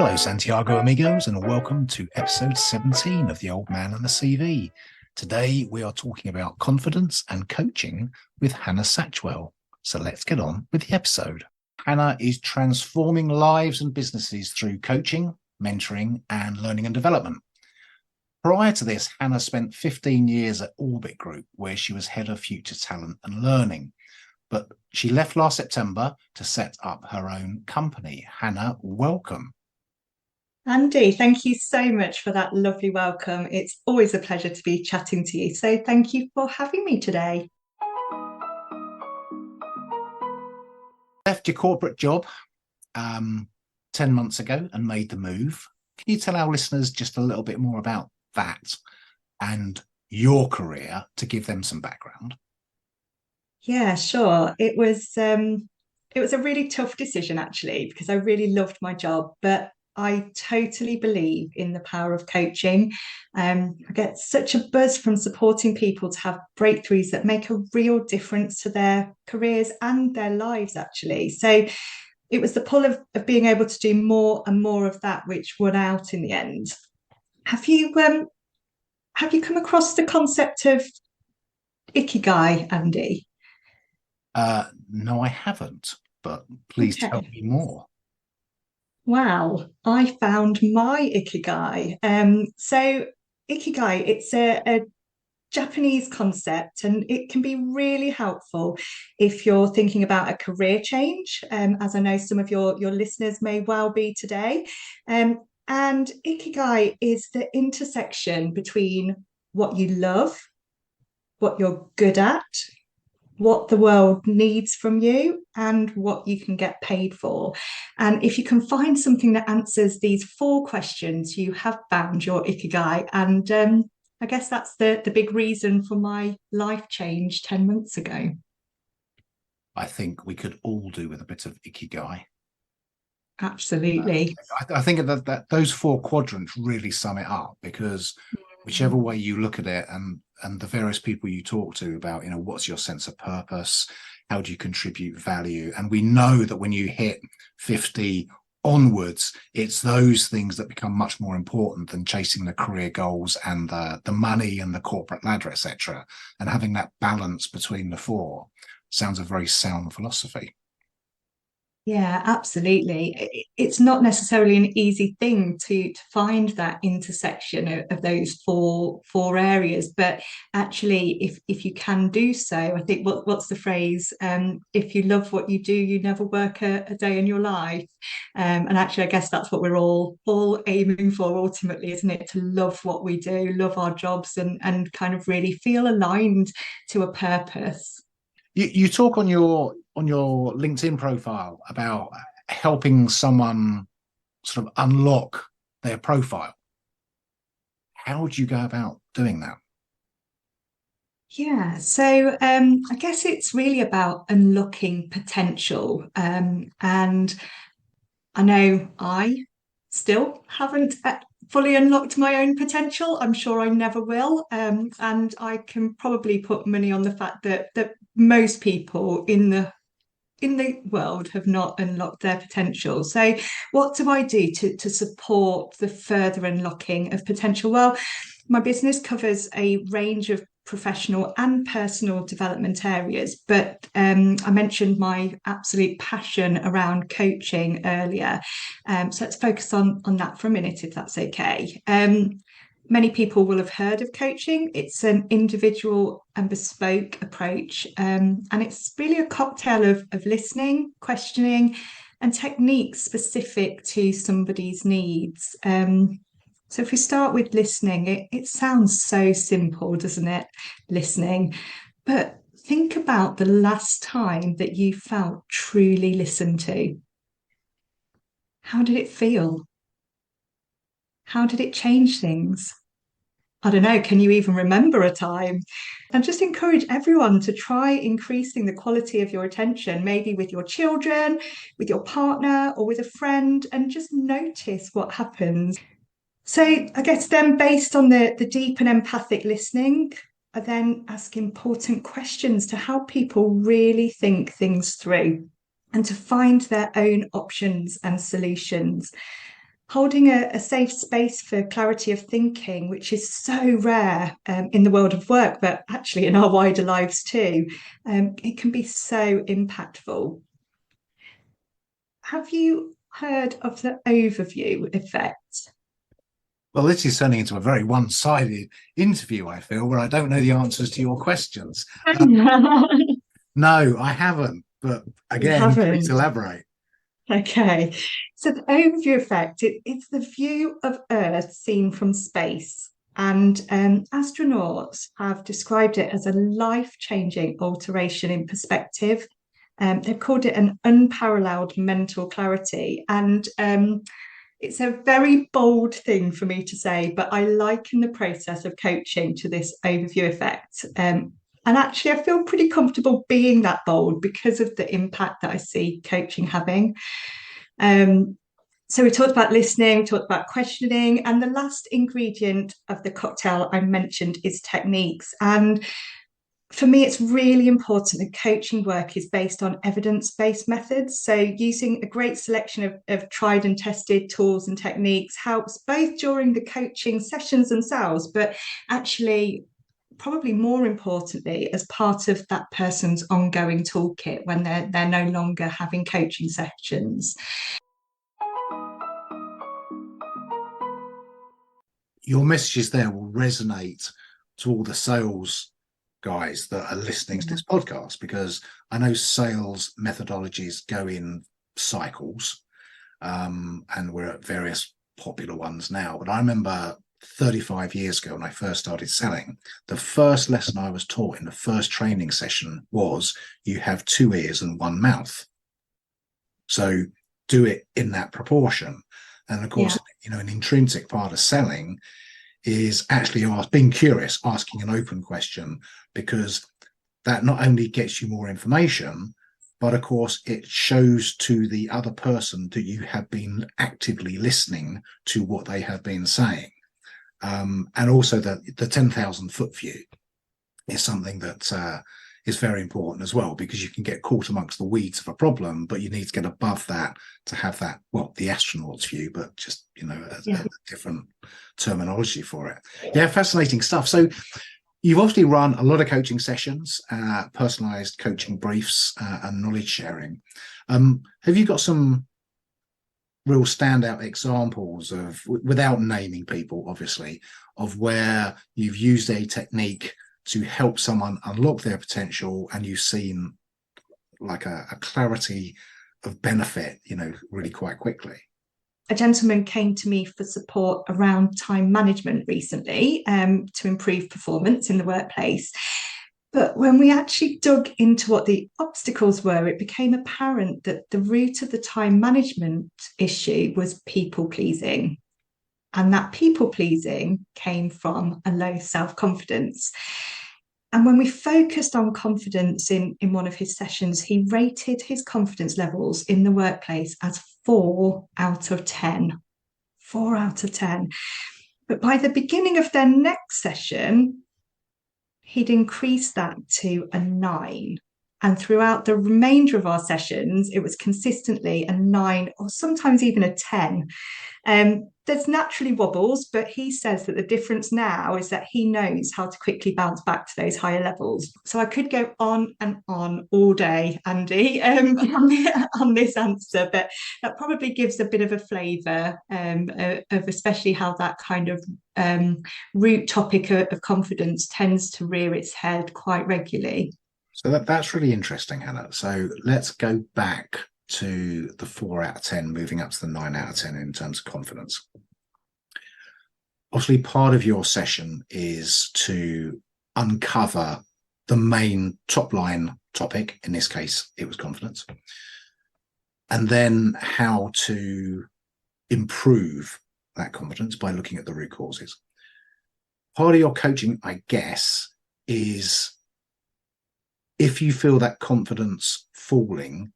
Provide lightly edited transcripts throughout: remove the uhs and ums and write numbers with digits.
Hello, Santiago amigos, and welcome to episode 17 of The Old Man and the CV. Today, we are talking about confidence and coaching with Hannah Satchwell. So let's get on with the episode. Hannah is transforming lives and businesses through coaching, mentoring, and learning and development. Prior to this, Hannah spent 15 years at Orbit Group, where she was head of future talent and learning. But she left last September to set up her own company. Hannah, welcome. Andy, thank you so much for that lovely welcome. It's always a pleasure to be chatting to you. So thank you for having me today. Left your corporate job 10 months ago and made the move. Can you tell our listeners just a little bit more about that and your career to give them some background? Yeah, sure. It was a really tough decision actually, because I really loved my job, but I totally believe in the power of coaching. I get such a buzz from supporting people to have breakthroughs that make a real difference to their careers and their lives, actually. So it was the pull of being able to do more and more of that which won out in the end. Have you have you come across the concept of ikigai, Andy? No, I haven't, but please tell Okay. me more. Wow, I found my ikigai. So ikigai, it's a Japanese concept, and it can be really helpful if you're thinking about a career change, as I know some of your listeners may well be today. And ikigai is the intersection between what you love, what you're good at, what the world needs from you, and what you can get paid for. And if you can find something that answers these four questions, you have found your ikigai. And I guess that's the big reason for my life change 10 months ago. I think we could all do with a bit of ikigai. Absolutely. I think that those four quadrants really sum it up, because whichever way you look at it, and the various people you talk to about, what's your sense of purpose, how do you contribute value, and we know that when you hit 50 onwards, it's those things that become much more important than chasing the career goals and the money and the corporate ladder, etc. And having that balance between the four sounds a very sound philosophy. Yeah, absolutely. It's not necessarily an easy thing to find that intersection of those four areas, but actually, if you can do so, I think what's the phrase? If you love what you do, you never work a day in your life. And actually, I guess that's what we're all aiming for ultimately, isn't it? To love what we do, love our jobs, and kind of really feel aligned to a purpose. You talk on your LinkedIn profile about helping someone sort of unlock their profile. How would you go about doing that? Yeah, so I guess it's really about unlocking potential. And I know I still haven't fully unlocked my own potential. I'm sure I never will. And I can probably put money on the fact that most people in the world have not unlocked their potential. So, what do I do to support the further unlocking of potential? Well, my business covers a range of professional and personal development areas, but I mentioned my absolute passion around coaching earlier. So let's focus on that for a minute, if that's okay. Many people will have heard of coaching. It's an individual and bespoke approach, and it's really a cocktail of listening, questioning, and techniques specific to somebody's needs. So if we start with listening, it sounds so simple, doesn't it? Listening. But think about the last time that you felt truly listened to. How did it feel? How did it change things? I don't know, can you even remember a time? And just encourage everyone to try increasing the quality of your attention, maybe with your children, with your partner, or with a friend, and just notice what happens. So I guess then, based on the deep and empathic listening, I then ask important questions to help people really think things through and to find their own options and solutions. holding a safe space for clarity of thinking, which is so rare in the world of work, but actually in our wider lives too. It can be so impactful. Have you heard of the overview effect? Well, this is turning into a very one-sided interview, I feel, where I don't know the answers to your questions. No, I haven't. But You again, please haven't. elaborate. Okay. So the overview effect, it's the view of Earth seen from space. And astronauts have described it as a life-changing alteration in perspective. They've called it an unparalleled mental clarity. And it's a very bold thing for me to say, but I liken the process of coaching to this overview effect. And actually, I feel pretty comfortable being that bold because of the impact that I see coaching having. Um, so we talked about listening, we talked about questioning, and the last ingredient of the cocktail I mentioned is techniques. And for me, it's really important that coaching work is based on evidence-based methods. So using a great selection of tried and tested tools and techniques helps both during the coaching sessions themselves, but actually probably more importantly as part of that person's ongoing toolkit when they're no longer having coaching sessions. Your messages there will resonate to all the sales guys that are listening to this podcast, because I know sales methodologies go in cycles, and we're at various popular ones now. But I remember 35 years ago when I first started selling, the first lesson I was taught in the first training session was you have two ears and one mouth. So do it in that proportion. And of course, an intrinsic part of selling is actually being curious, asking an open question, because that not only gets you more information, but of course it shows to the other person that you have been actively listening to what they have been saying. And also the 10,000 foot view is something that is very important as well, because you can get caught amongst the weeds of a problem, but you need to get above that to have that, well, the astronaut's view, but just, a different terminology for it. Yeah, fascinating stuff. So you've obviously run a lot of coaching sessions, personalized coaching briefs, and knowledge sharing. Have you got some real standout examples of, without naming people, obviously, of where you've used a technique to help someone unlock their potential and you've seen like a clarity of benefit, really quite quickly? A gentleman came to me for support around time management recently, to improve performance in the workplace. But when we actually dug into what the obstacles were, it became apparent that the root of the time management issue was people pleasing. And that people pleasing came from a low self confidence. And when we focused on confidence in one of his sessions, he rated his confidence levels in the workplace as 4 out of 10. 4 out of 10. But by the beginning of their next session, he'd increased that to a 9. And throughout the remainder of our sessions, it was consistently a 9 or sometimes even a 10. There's naturally wobbles, but he says that the difference now is that he knows how to quickly bounce back to those higher levels. So I could go on and on all day, Andy, on this answer, but that probably gives a bit of a flavour of especially how that kind of root topic of confidence tends to rear its head quite regularly. So that's really interesting, Hannah. So let's go back to the 4 out of 10, moving up to the 9 out of 10 in terms of confidence. Obviously, part of your session is to uncover the main top line topic. In this case, it was confidence. And then how to improve that confidence by looking at the root causes. Part of your coaching, I guess, is if you feel that confidence falling,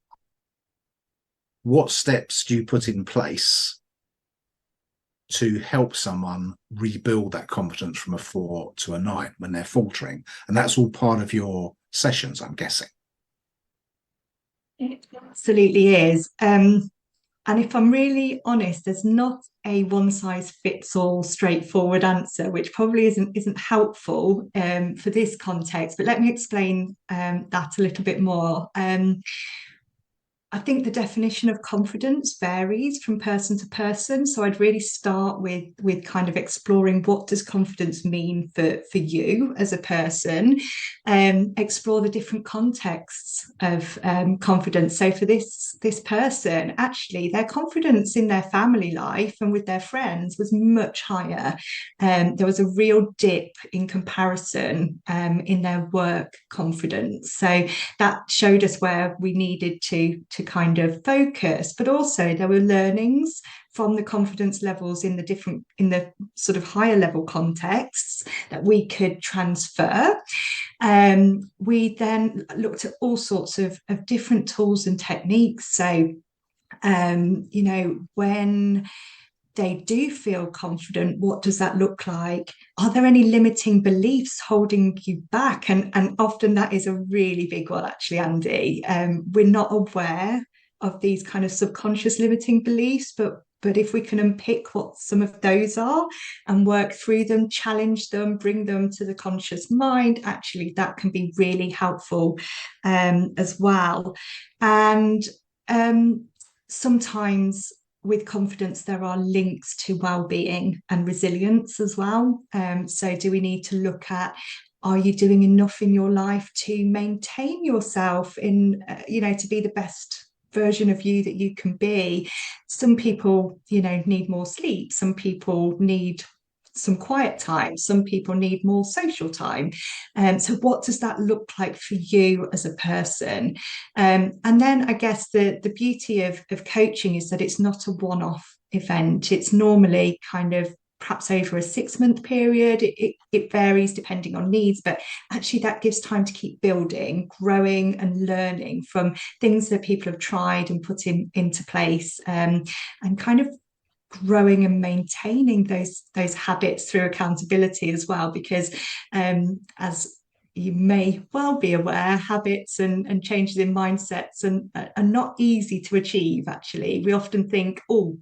what steps do you put in place to help someone rebuild that confidence from a 4 to a 9 when they're faltering? And that's all part of your sessions, I'm guessing. It absolutely is. And if I'm really honest, there's not a one size fits all straightforward answer, which probably isn't helpful for this context. But let me explain that a little bit more. I think the definition of confidence varies from person to person. So I'd really start with kind of exploring what does confidence mean for you as a person, explore the different contexts of confidence. So for this person, actually, their confidence in their family life and with their friends was much higher. There was a real dip in comparison in their work confidence. So that showed us where we needed to kind of focus, but also there were learnings from the confidence levels in the sort of higher level contexts that we could transfer. We then looked at all sorts of different tools and techniques. So when they do feel confident, what does that look like? Are there any limiting beliefs holding you back? And often that is a really big one, actually, Andy. We're not aware of these kind of subconscious limiting beliefs, but if we can unpick what some of those are and work through them, challenge them, bring them to the conscious mind, actually that can be really helpful as well. And sometimes with confidence, there are links to well-being and resilience as well. So do we need to look at, are you doing enough in your life to maintain yourself to be the best version of you that you can be? Some people, need more sleep. Some people need some quiet time. Some people need more social time. So what does that look like for you as a person? And then I guess the beauty of coaching is that it's not a one-off event. It's normally kind of perhaps over a 6-month period. It varies depending on needs, but actually that gives time to keep building, growing and learning from things that people have tried and put into place, and kind of growing and maintaining those habits through accountability as well, because as you may well be aware, habits and changes in mindsets are not easy to achieve. Actually, we often think, oh,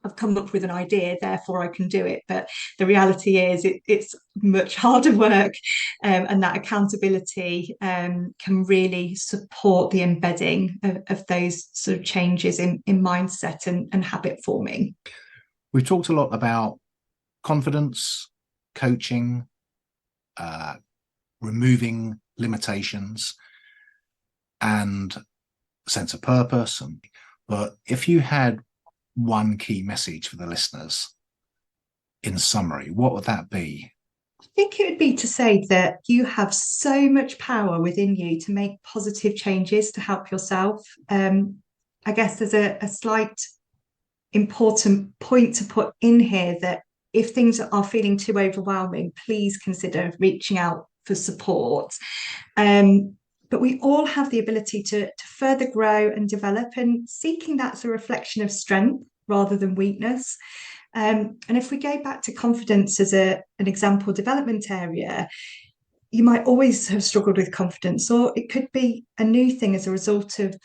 I've come up with an idea, therefore I can do it. But the reality is it's much harder work, and that accountability can really support the embedding of those sort of changes in mindset and habit forming. We've talked a lot about confidence, coaching, removing limitations, and sense of purpose. But if you had one key message for the listeners in summary, what would that be? I think it would be to say that you have so much power within you to make positive changes to help yourself. I guess there's a slight important point to put in here that if things are feeling too overwhelming, please consider reaching out for support. But we all have the ability to further grow and develop, and seeking that's a reflection of strength rather than weakness. And if we go back to confidence as an example development area, you might always have struggled with confidence, or it could be a new thing as a result of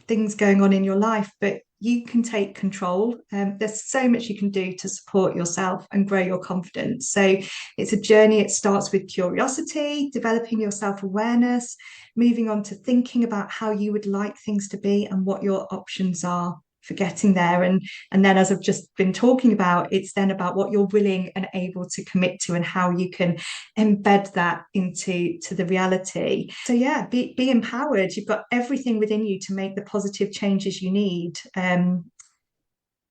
things going on in your life, but you can take control. There's so much you can do to support yourself and grow your confidence. So it's a journey. It starts with curiosity, developing your self-awareness, moving on to thinking about how you would like things to be and what your options are for getting there. And then, as I've just been talking about, it's then about what you're willing and able to commit to and how you can embed that into the reality. So yeah, be empowered. You've got everything within you to make the positive changes you need,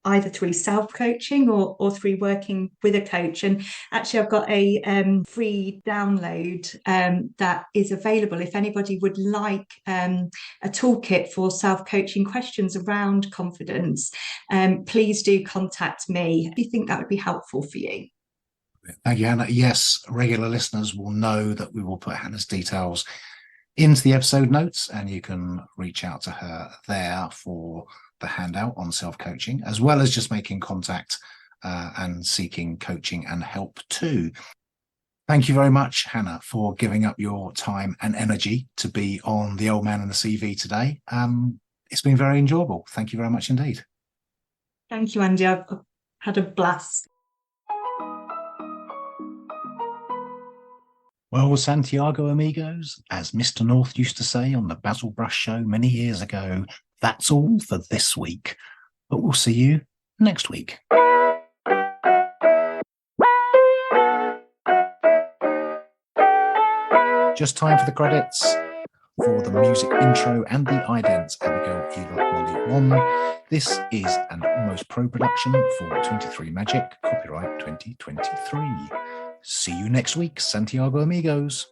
either through self-coaching or through working with a coach. And actually I've got a free download that is available if anybody would like a toolkit for self-coaching questions around confidence. Please do contact me if you think that would be helpful for you. Thank you, Hannah. Yes, regular listeners will know that we will put Hannah's details into the episode notes, and you can reach out to her there for the handout on self-coaching, as well as just making contact and seeking coaching and help too. Thank you very much, Hannah, for giving up your time and energy to be on The Old Man and the CV today. It's been very enjoyable. Thank you very much indeed. Thank you, Andy. I've had a blast. Well, Santiago amigos, as Mr. North used to say on the Basil Brush Show many years ago, that's all for this week. But we'll see you next week. Just time for the credits. For the music intro and the idents, Abigail, Eva, Molly, One. This is an Almost Pro production for 23 Magic, copyright 2023. See you next week, Santiago amigos.